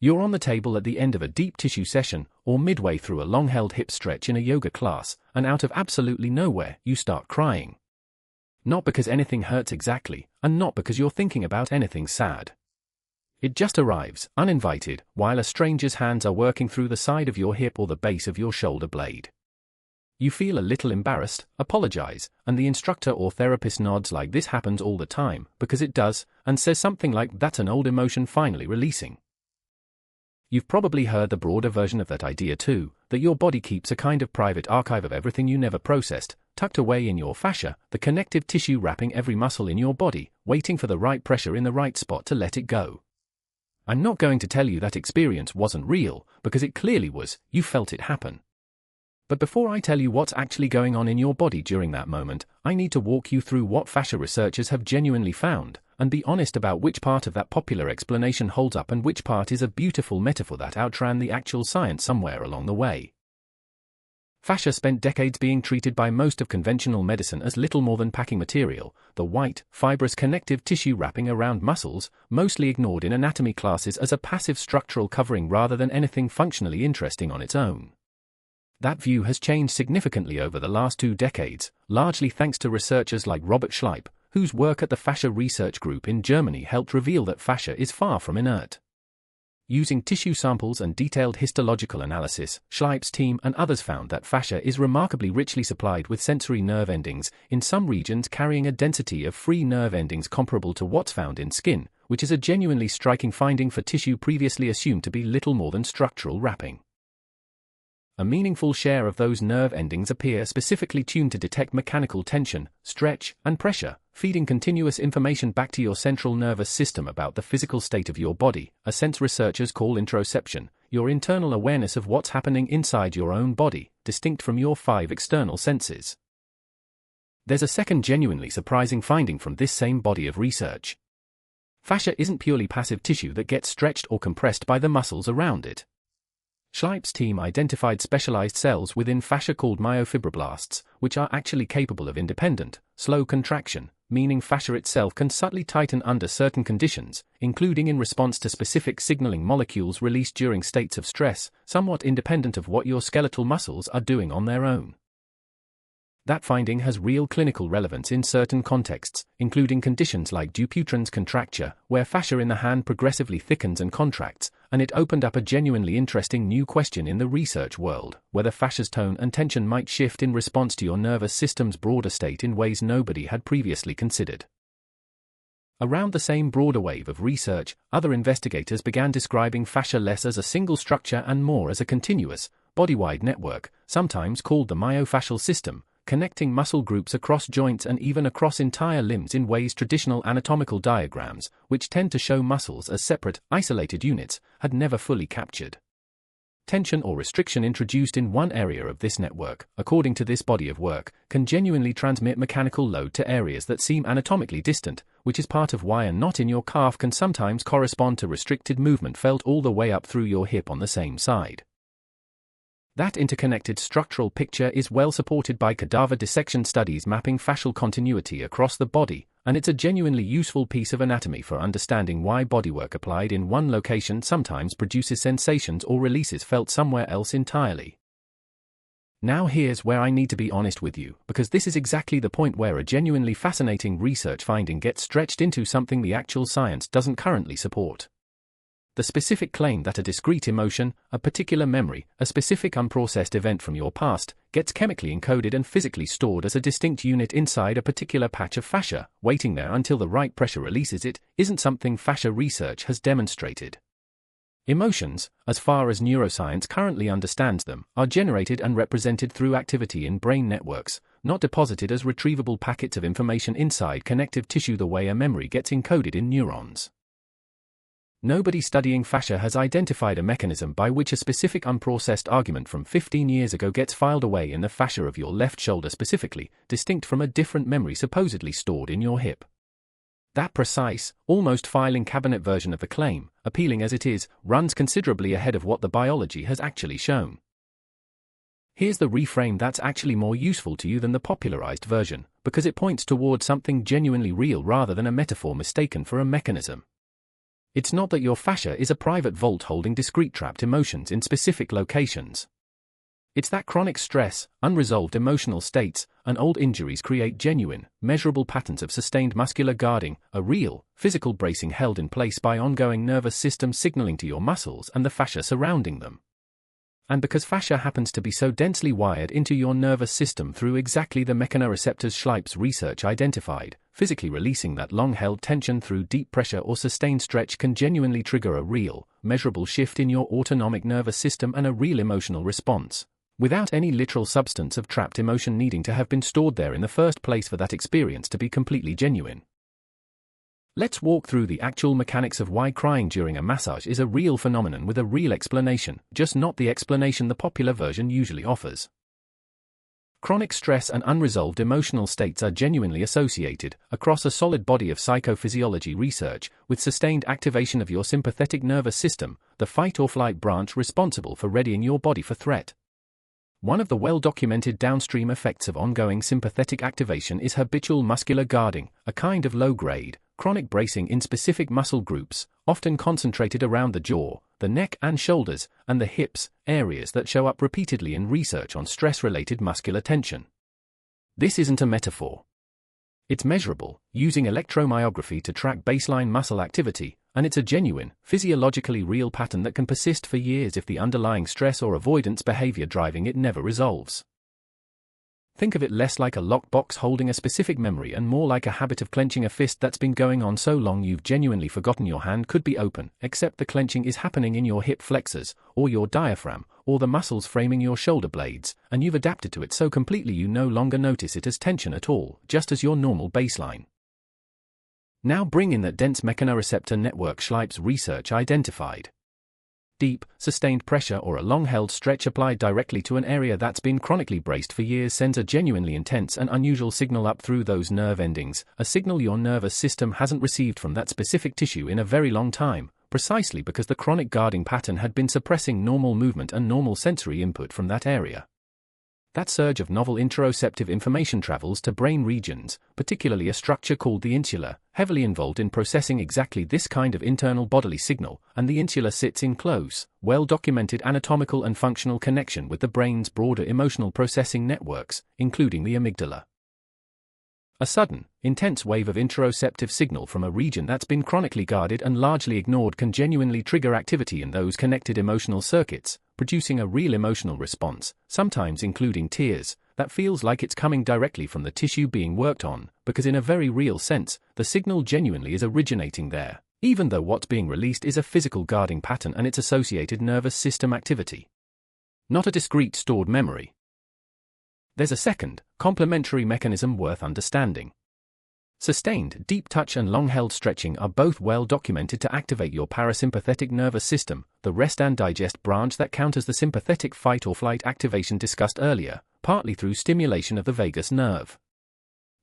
You're on the table at the end of a deep tissue session, or midway through a long-held hip stretch in a yoga class, and out of absolutely nowhere, you start crying. Not because anything hurts exactly, and not because you're thinking about anything sad. It just arrives, uninvited, while a stranger's hands are working through the side of your hip or the base of your shoulder blade. You feel a little embarrassed, apologize, and the instructor or therapist nods like this happens all the time, because it does, and says something like, "That's an old emotion finally releasing." You've probably heard the broader version of that idea too, that your body keeps a kind of private archive of everything you never processed, tucked away in your fascia, the connective tissue wrapping every muscle in your body, waiting for the right pressure in the right spot to let it go. I'm not going to tell you that experience wasn't real, because it clearly was. You felt it happen. But before I tell you what's actually going on in your body during that moment, I need to walk you through what fascia researchers have genuinely found, and be honest about which part of that popular explanation holds up and which part is a beautiful metaphor that outran the actual science somewhere along the way. Fascia spent decades being treated by most of conventional medicine as little more than packing material, the white, fibrous connective tissue wrapping around muscles, mostly ignored in anatomy classes as a passive structural covering rather than anything functionally interesting on its own. That view has changed significantly over the last 2 decades, largely thanks to researchers like Robert Schleip, whose work at the Fascia Research Group in Germany helped reveal that fascia is far from inert. Using tissue samples and detailed histological analysis, Schleip's team and others found that fascia is remarkably richly supplied with sensory nerve endings, in some regions carrying a density of free nerve endings comparable to what's found in skin, which is a genuinely striking finding for tissue previously assumed to be little more than structural wrapping. A meaningful share of those nerve endings appear specifically tuned to detect mechanical tension, stretch, and pressure, feeding continuous information back to your central nervous system about the physical state of your body, a sense researchers call interoception, your internal awareness of what's happening inside your own body, distinct from your 5 external senses. There's a second genuinely surprising finding from this same body of research. Fascia isn't purely passive tissue that gets stretched or compressed by the muscles around it. Schleip's team identified specialized cells within fascia called myofibroblasts, which are actually capable of independent, slow contraction, meaning fascia itself can subtly tighten under certain conditions, including in response to specific signaling molecules released during states of stress, somewhat independent of what your skeletal muscles are doing on their own. That finding has real clinical relevance in certain contexts, including conditions like Dupuytren's contracture, where fascia in the hand progressively thickens and contracts, and it opened up a genuinely interesting new question in the research world, whether fascia's tone and tension might shift in response to your nervous system's broader state in ways nobody had previously considered. Around the same broader wave of research, other investigators began describing fascia less as a single structure and more as a continuous, body-wide network, sometimes called the myofascial system, connecting muscle groups across joints and even across entire limbs in ways traditional anatomical diagrams, which tend to show muscles as separate, isolated units, had never fully captured. Tension or restriction introduced in one area of this network, according to this body of work, can genuinely transmit mechanical load to areas that seem anatomically distant, which is part of why a knot in your calf can sometimes correspond to restricted movement felt all the way up through your hip on the same side. That interconnected structural picture is well supported by cadaver dissection studies mapping fascial continuity across the body, and it's a genuinely useful piece of anatomy for understanding why bodywork applied in one location sometimes produces sensations or releases felt somewhere else entirely. Now here's where I need to be honest with you, because this is exactly the point where a genuinely fascinating research finding gets stretched into something the actual science doesn't currently support. The specific claim that a discrete emotion, a particular memory, a specific unprocessed event from your past, gets chemically encoded and physically stored as a distinct unit inside a particular patch of fascia, waiting there until the right pressure releases it, isn't something fascia research has demonstrated. Emotions, as far as neuroscience currently understands them, are generated and represented through activity in brain networks, not deposited as retrievable packets of information inside connective tissue the way a memory gets encoded in neurons. Nobody studying fascia has identified a mechanism by which a specific unprocessed argument from 15 years ago gets filed away in the fascia of your left shoulder specifically, distinct from a different memory supposedly stored in your hip. That precise, almost filing cabinet version of the claim, appealing as it is, runs considerably ahead of what the biology has actually shown. Here's the reframe that's actually more useful to you than the popularized version, because it points toward something genuinely real rather than a metaphor mistaken for a mechanism. It's not that your fascia is a private vault holding discrete trapped emotions in specific locations. It's that chronic stress, unresolved emotional states, and old injuries create genuine, measurable patterns of sustained muscular guarding, a real, physical bracing held in place by ongoing nervous system signaling to your muscles and the fascia surrounding them. And because fascia happens to be so densely wired into your nervous system through exactly the mechanoreceptors Schleip's research identified, physically releasing that long-held tension through deep pressure or sustained stretch can genuinely trigger a real, measurable shift in your autonomic nervous system and a real emotional response, without any literal substance of trapped emotion needing to have been stored there in the first place for that experience to be completely genuine. Let's walk through the actual mechanics of why crying during a massage is a real phenomenon with a real explanation, just not the explanation the popular version usually offers. Chronic stress and unresolved emotional states are genuinely associated, across a solid body of psychophysiology research, with sustained activation of your sympathetic nervous system, the fight-or-flight branch responsible for readying your body for threat. One of the well-documented downstream effects of ongoing sympathetic activation is habitual muscular guarding, a kind of low-grade, chronic bracing in specific muscle groups, often concentrated around the jaw, the neck and shoulders, and the hips, areas that show up repeatedly in research on stress-related muscular tension. This isn't a metaphor. It's measurable, using electromyography to track baseline muscle activity, and it's a genuine, physiologically real pattern that can persist for years if the underlying stress or avoidance behavior driving it never resolves. Think of it less like a lockbox holding a specific memory and more like a habit of clenching a fist that's been going on so long you've genuinely forgotten your hand could be open, except the clenching is happening in your hip flexors, or your diaphragm, or the muscles framing your shoulder blades, and you've adapted to it so completely you no longer notice it as tension at all, just as your normal baseline. Now bring in that dense mechanoreceptor network Schleip's research identified. Deep, sustained pressure or a long-held stretch applied directly to an area that's been chronically braced for years sends a genuinely intense and unusual signal up through those nerve endings, a signal your nervous system hasn't received from that specific tissue in a very long time, precisely because the chronic guarding pattern had been suppressing normal movement and normal sensory input from that area. That surge of novel interoceptive information travels to brain regions, particularly a structure called the insula, heavily involved in processing exactly this kind of internal bodily signal, and the insula sits in close, well-documented anatomical and functional connection with the brain's broader emotional processing networks, including the amygdala. A sudden, intense wave of interoceptive signal from a region that's been chronically guarded and largely ignored can genuinely trigger activity in those connected emotional circuits, producing a real emotional response, sometimes including tears, that feels like it's coming directly from the tissue being worked on, because in a very real sense, the signal genuinely is originating there, even though what's being released is a physical guarding pattern and its associated nervous system activity. Not a discrete stored memory. There's a second, complementary mechanism worth understanding. Sustained, deep touch and long-held stretching are both well documented to activate your parasympathetic nervous system, the rest and digest branch that counters the sympathetic fight-or-flight activation discussed earlier, partly through stimulation of the vagus nerve.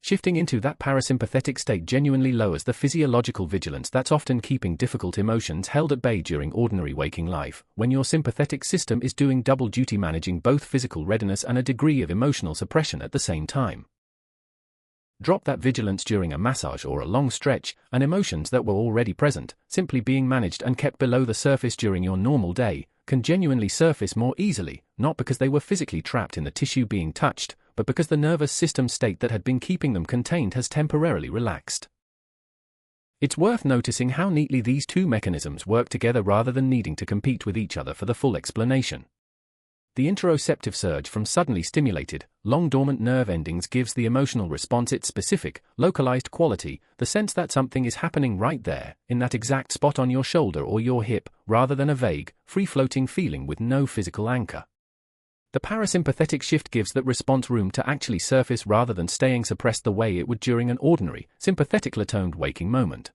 Shifting into that parasympathetic state genuinely lowers the physiological vigilance that's often keeping difficult emotions held at bay during ordinary waking life, when your sympathetic system is doing double duty managing both physical readiness and a degree of emotional suppression at the same time. Drop that vigilance during a massage or a long stretch, and emotions that were already present, simply being managed and kept below the surface during your normal day, can genuinely surface more easily, not because they were physically trapped in the tissue being touched, but because the nervous system state that had been keeping them contained has temporarily relaxed. It's worth noticing how neatly these two mechanisms work together rather than needing to compete with each other for the full explanation. The interoceptive surge from suddenly stimulated, long-dormant nerve endings gives the emotional response its specific, localized quality, the sense that something is happening right there, in that exact spot on your shoulder or your hip, rather than a vague, free-floating feeling with no physical anchor. The parasympathetic shift gives that response room to actually surface rather than staying suppressed the way it would during an ordinary, sympathetically toned waking moment.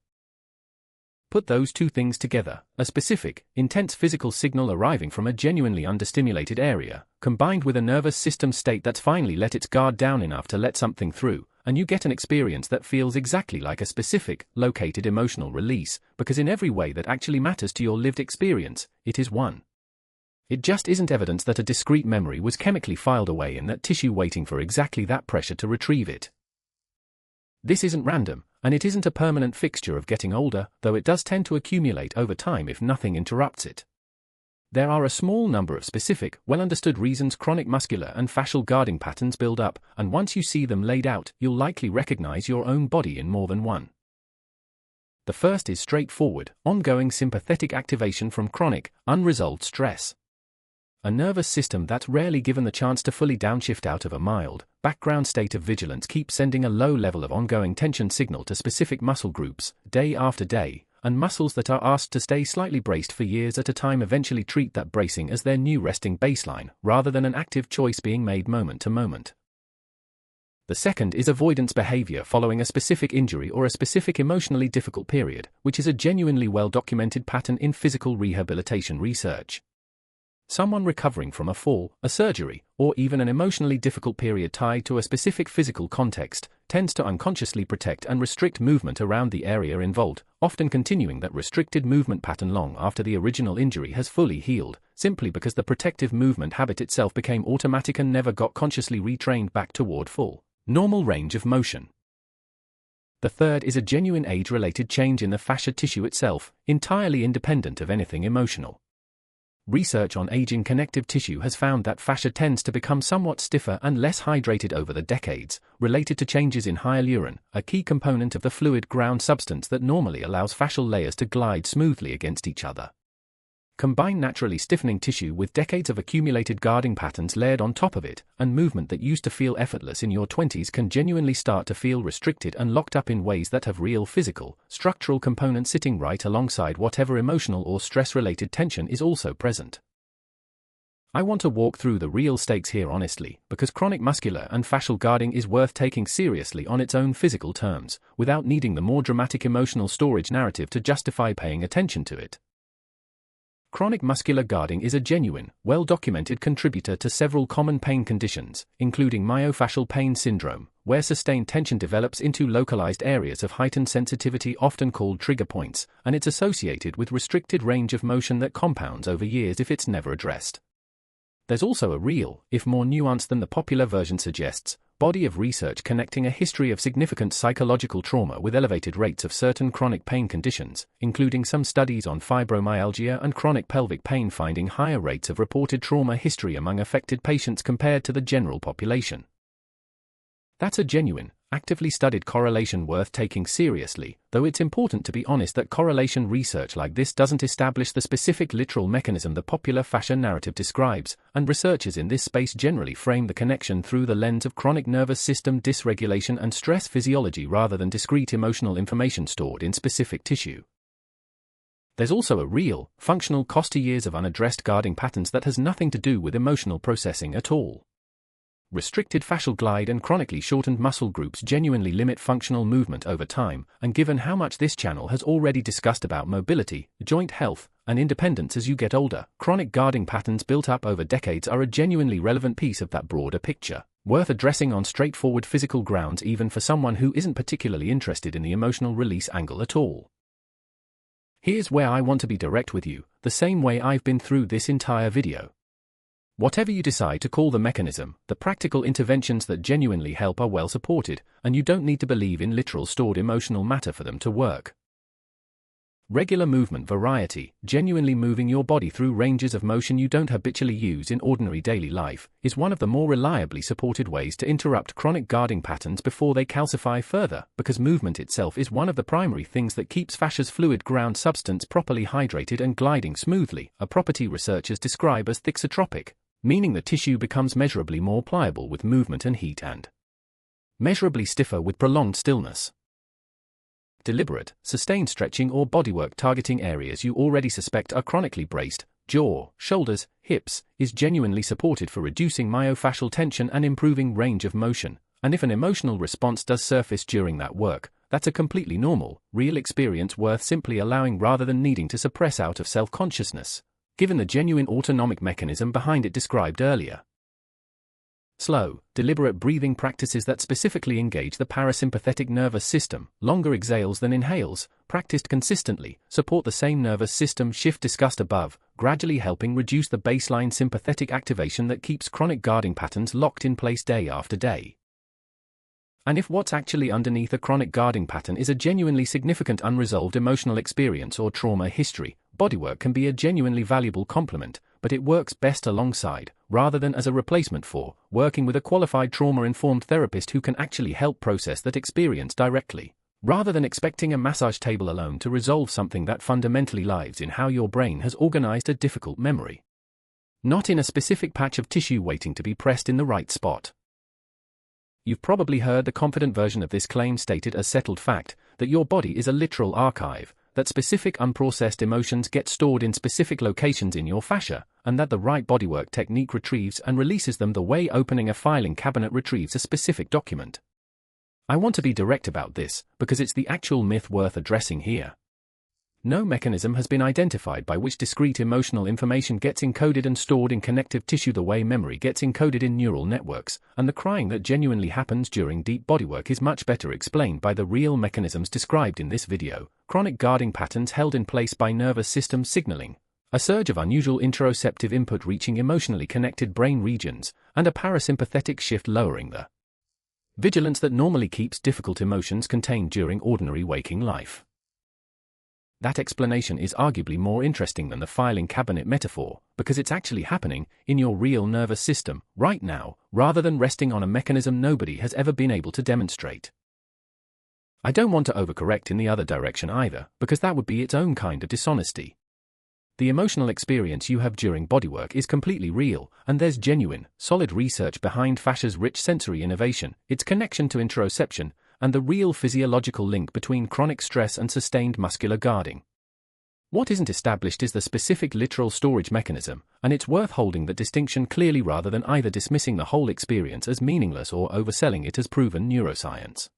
Put those two things together, a specific, intense physical signal arriving from a genuinely understimulated area, combined with a nervous system state that's finally let its guard down enough to let something through, and you get an experience that feels exactly like a specific, located emotional release, because in every way that actually matters to your lived experience, it is one. It just isn't evidence that a discrete memory was chemically filed away in that tissue waiting for exactly that pressure to retrieve it. This isn't random, and it isn't a permanent fixture of getting older, though it does tend to accumulate over time if nothing interrupts it. There are a small number of specific, well-understood reasons chronic muscular and fascial guarding patterns build up, and once you see them laid out, you'll likely recognize your own body in more than one. The first is straightforward, ongoing sympathetic activation from chronic, unresolved stress. A nervous system that's rarely given the chance to fully downshift out of a mild, background state of vigilance keeps sending a low level of ongoing tension signal to specific muscle groups, day after day, and muscles that are asked to stay slightly braced for years at a time eventually treat that bracing as their new resting baseline, rather than an active choice being made moment to moment. The second is avoidance behavior following a specific injury or a specific emotionally difficult period, which is a genuinely well-documented pattern in physical rehabilitation research. Someone recovering from a fall, a surgery, or even an emotionally difficult period tied to a specific physical context, tends to unconsciously protect and restrict movement around the area involved, often continuing that restricted movement pattern long after the original injury has fully healed, simply because the protective movement habit itself became automatic and never got consciously retrained back toward full, normal range of motion. The third is a genuine age-related change in the fascia tissue itself, entirely independent of anything emotional. Research on aging connective tissue has found that fascia tends to become somewhat stiffer and less hydrated over the decades, related to changes in hyaluron, a key component of the fluid ground substance that normally allows fascial layers to glide smoothly against each other. Combine naturally stiffening tissue with decades of accumulated guarding patterns layered on top of it, and movement that used to feel effortless in your 20s can genuinely start to feel restricted and locked up in ways that have real physical, structural components sitting right alongside whatever emotional or stress-related tension is also present. I want to walk through the real stakes here honestly, because chronic muscular and fascial guarding is worth taking seriously on its own physical terms, without needing the more dramatic emotional storage narrative to justify paying attention to it. Chronic muscular guarding is a genuine, well-documented contributor to several common pain conditions, including myofascial pain syndrome, where sustained tension develops into localized areas of heightened sensitivity often called trigger points, and it's associated with restricted range of motion that compounds over years if it's never addressed. There's also a real, if more nuanced than the popular version suggests, body of research connecting a history of significant psychological trauma with elevated rates of certain chronic pain conditions, including some studies on fibromyalgia and chronic pelvic pain finding higher rates of reported trauma history among affected patients compared to the general population. That's a genuine, actively studied correlation worth taking seriously, though it's important to be honest that correlation research like this doesn't establish the specific literal mechanism the popular fascia narrative describes, and researchers in this space generally frame the connection through the lens of chronic nervous system dysregulation and stress physiology rather than discrete emotional information stored in specific tissue. There's also a real, functional cost to years of unaddressed guarding patterns that has nothing to do with emotional processing at all. Restricted fascial glide and chronically shortened muscle groups genuinely limit functional movement over time, and given how much this channel has already discussed about mobility, joint health, and independence as you get older, chronic guarding patterns built up over decades are a genuinely relevant piece of that broader picture, worth addressing on straightforward physical grounds even for someone who isn't particularly interested in the emotional release angle at all. Here's where I want to be direct with you, the same way I've been through this entire video. Whatever you decide to call the mechanism, the practical interventions that genuinely help are well supported, and you don't need to believe in literal stored emotional matter for them to work. Regular movement variety, genuinely moving your body through ranges of motion you don't habitually use in ordinary daily life, is one of the more reliably supported ways to interrupt chronic guarding patterns before they calcify further, because movement itself is one of the primary things that keeps fascia's fluid ground substance properly hydrated and gliding smoothly, a property researchers describe as thixotropic, meaning the tissue becomes measurably more pliable with movement and heat and measurably stiffer with prolonged stillness. Deliberate, sustained stretching or bodywork targeting areas you already suspect are chronically braced, jaw, shoulders, hips, is genuinely supported for reducing myofascial tension and improving range of motion, and if an emotional response does surface during that work, that's a completely normal, real experience worth simply allowing rather than needing to suppress out of self-consciousness, given the genuine autonomic mechanism behind it described earlier. Slow, deliberate breathing practices that specifically engage the parasympathetic nervous system, longer exhales than inhales, practiced consistently, support the same nervous system shift discussed above, gradually helping reduce the baseline sympathetic activation that keeps chronic guarding patterns locked in place day after day. And if what's actually underneath a chronic guarding pattern is a genuinely significant unresolved emotional experience or trauma history, bodywork can be a genuinely valuable complement, but it works best alongside, rather than as a replacement for, working with a qualified trauma-informed therapist who can actually help process that experience directly, rather than expecting a massage table alone to resolve something that fundamentally lies in how your brain has organized a difficult memory. Not in a specific patch of tissue waiting to be pressed in the right spot. You've probably heard the confident version of this claim stated as settled fact, that your body is a literal archive, that specific unprocessed emotions get stored in specific locations in your fascia, and that the right bodywork technique retrieves and releases them the way opening a filing cabinet retrieves a specific document. I want to be direct about this, because it's the actual myth worth addressing here. No mechanism has been identified by which discrete emotional information gets encoded and stored in connective tissue the way memory gets encoded in neural networks, and the crying that genuinely happens during deep bodywork is much better explained by the real mechanisms described in this video: chronic guarding patterns held in place by nervous system signaling, a surge of unusual interoceptive input reaching emotionally connected brain regions, and a parasympathetic shift lowering the vigilance that normally keeps difficult emotions contained during ordinary waking life. That explanation is arguably more interesting than the filing cabinet metaphor, because it's actually happening in your real nervous system, right now, rather than resting on a mechanism nobody has ever been able to demonstrate. I don't want to overcorrect in the other direction either, because that would be its own kind of dishonesty. The emotional experience you have during bodywork is completely real, and there's genuine, solid research behind fascia's rich sensory innovation, its connection to interoception, and the real physiological link between chronic stress and sustained muscular guarding. What isn't established is the specific literal storage mechanism, and it's worth holding that distinction clearly rather than either dismissing the whole experience as meaningless or overselling it as proven neuroscience.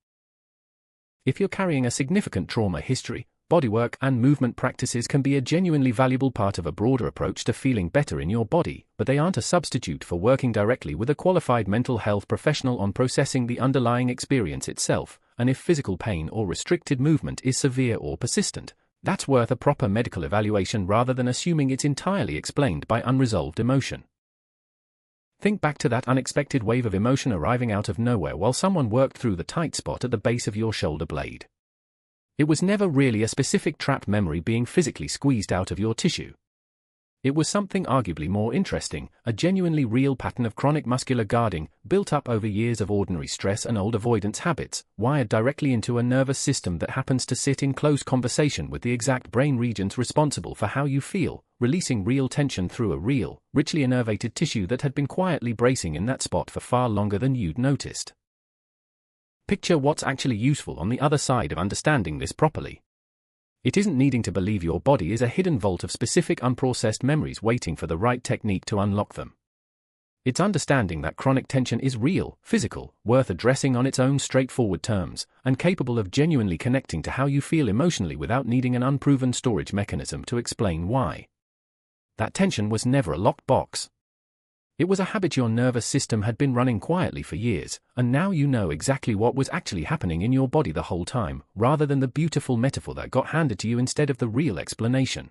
If you're carrying a significant trauma history, bodywork and movement practices can be a genuinely valuable part of a broader approach to feeling better in your body, but they aren't a substitute for working directly with a qualified mental health professional on processing the underlying experience itself, and if physical pain or restricted movement is severe or persistent, that's worth a proper medical evaluation rather than assuming it's entirely explained by unresolved emotion. Think back to that unexpected wave of emotion arriving out of nowhere while someone worked through the tight spot at the base of your shoulder blade. It was never really a specific trapped memory being physically squeezed out of your tissue. It was something arguably more interesting, a genuinely real pattern of chronic muscular guarding, built up over years of ordinary stress and old avoidance habits, wired directly into a nervous system that happens to sit in close conversation with the exact brain regions responsible for how you feel, releasing real tension through a real, richly innervated tissue that had been quietly bracing in that spot for far longer than you'd noticed. Picture what's actually useful on the other side of understanding this properly. It isn't needing to believe your body is a hidden vault of specific unprocessed memories waiting for the right technique to unlock them. It's understanding that chronic tension is real, physical, worth addressing on its own straightforward terms, and capable of genuinely connecting to how you feel emotionally without needing an unproven storage mechanism to explain why. That tension was never a locked box. It was a habit your nervous system had been running quietly for years, and now you know exactly what was actually happening in your body the whole time, rather than the beautiful metaphor that got handed to you instead of the real explanation.